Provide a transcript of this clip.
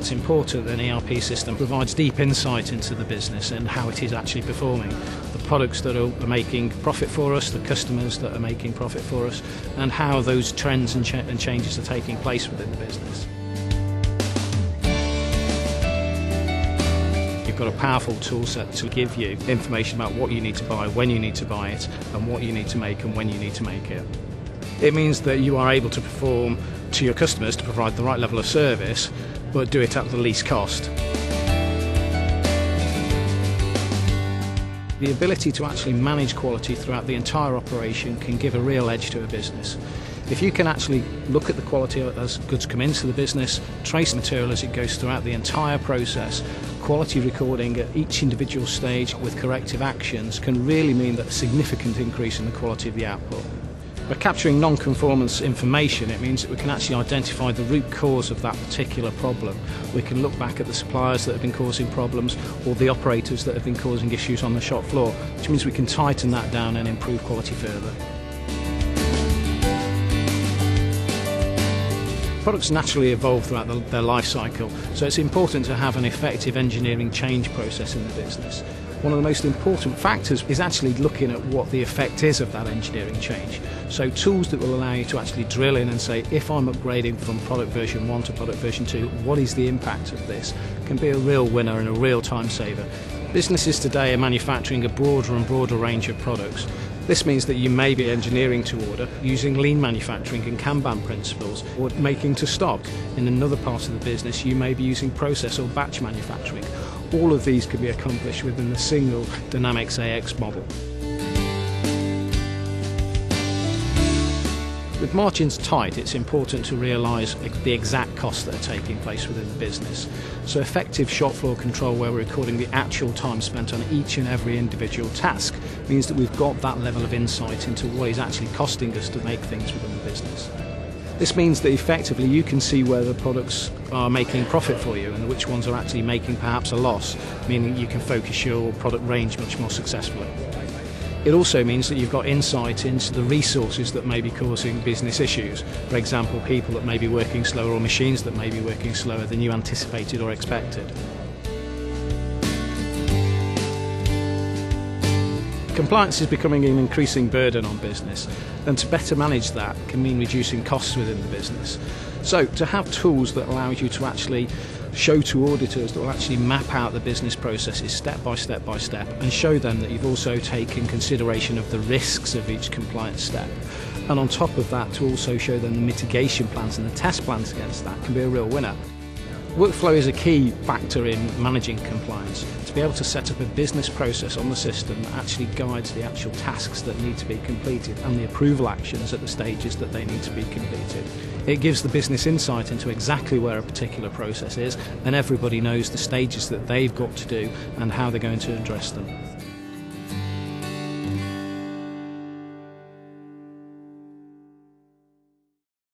it's important that an ERP system provides deep insight into the business and how it is actually performing. The products that are making profit for us, the customers that are making profit for us, and how those trends and changes are taking place within the business. You've got a powerful tool set to give you information about what you need to buy, when you need to buy it, and what you need to make and when you need to make it. It means that you are able to perform to your customers to provide the right level of service, but do it at the least cost. The ability to actually manage quality throughout the entire operation can give a real edge to a business. If you can actually look at the quality as goods come into the business, trace the material as it goes throughout the entire process, quality recording at each individual stage with corrective actions can really mean that a significant increase in the quality of the output. By capturing non-conformance information, it means that we can actually identify the root cause of that particular problem. We can look back at the suppliers that have been causing problems or the operators that have been causing issues on the shop floor, which means we can tighten that down and improve quality further. Products naturally evolve throughout their life cycle, so it's important to have an effective engineering change process in the business. One of the most important factors is actually looking at what the effect is of that engineering change. So tools that will allow you to actually drill in and say, if I'm upgrading from product version 1 to product version 2, what is the impact of this? Can be a real winner and a real time saver. Businesses today are manufacturing a broader and broader range of products. This means that you may be engineering to order, using lean manufacturing and Kanban principles, or making to stock. In another part of the business, you may be using process or batch manufacturing. All of these can be accomplished within the single Dynamics AX model. With margins tight, it's important to realise the exact costs that are taking place within the business. So effective shop floor control, where we're recording the actual time spent on each and every individual task, means that we've got that level of insight into what is actually costing us to make things within the business. This means that effectively you can see where the products are making profit for you and which ones are actually making perhaps a loss, meaning you can focus your product range much more successfully. It also means that you've got insight into the resources that may be causing business issues. For example, people that may be working slower or machines that may be working slower than you anticipated or expected. Compliance is becoming an increasing burden on business, and to better manage that can mean reducing costs within the business. So to have tools that allow you to actually show to auditors that will actually map out the business processes step by step and show them that you've also taken consideration of the risks of each compliance step. And on top of that, to also show them the mitigation plans and the test plans against that can be a real winner. Workflow is a key factor in managing compliance. To be able to set up a business process on the system that actually guides the actual tasks that need to be completed and the approval actions at the stages that they need to be completed. It gives the business insight into exactly where a particular process is, and everybody knows the stages that they've got to do and how they're going to address them.